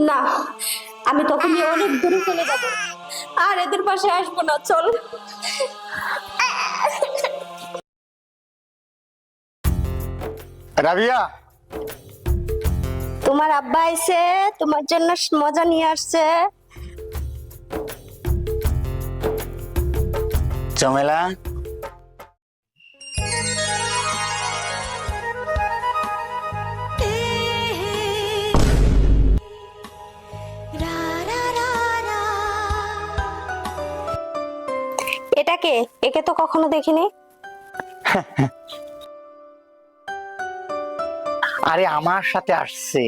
না, আমি তখনই অনেক দূরে চলে যাব, আর এদের পাশে আসবো না। চল। রাবিয়া, তোমার আব্বা আইছে, তোমার জন্য মজা নিয়ে আসছে। ঝামেলা এটাকে, একে তো কখনো দেখিনি। আরে আমার সাথে আসছে,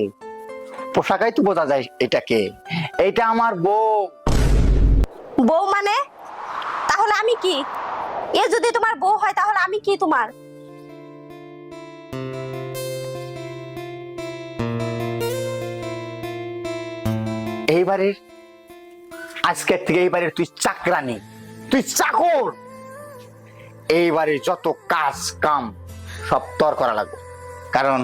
পোশাকাই তো বোঝা যায় এটাকে। এটা আমার বউ। বউ মানে? তাহলে আমি কি? এ যদি তোমার বউ হয় তাহলে আমি কি তোমার? এইবারে আজকের থেকে এইবারে তুই চাকরানি, তুই চাকর। এইবারে যত কাজ কাম সব তোর করা লাগবে, কারণ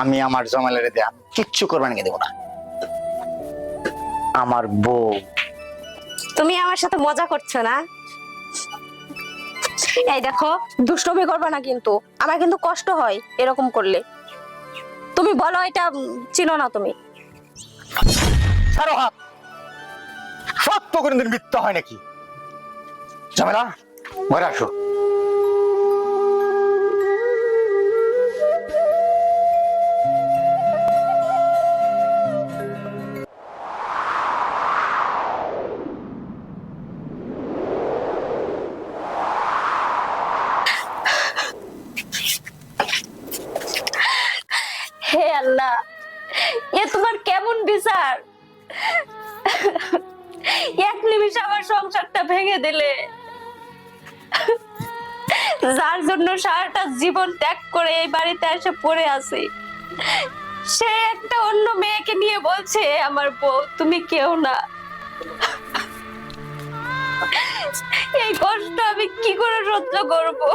আমি আমার জমালের দেয়া কিচ্ছু করবানিকে দেবো না। আমার বউ। তুমি আমার সাথে মজা করছো না? এই দেখো, দুষ্টমি করবে না কিন্তু, আমার কিন্তু কষ্ট হয় এরকম করলে। তুমি বলো এটা চিনো না তুমি? ছাড়ো হাত। সত্য কোনদিন মিথ্যা হয় নাকি? ঝামেলা, ঘরে আসো। হে আল্লাহ, এ তোমার কেমন বিচার? এক নিমিষে আমার সংসারটা ভেঙে দিলে। যার জন্য সারাটা জীবন ত্যাগ করে এই বাড়িতে এসে পড়ে আছি, সে একটা অন্য মেয়েকে নিয়ে বলছে আমার বউ। তুমি কেউ না। এই কষ্ট আমি কি করে সহ্য করবো?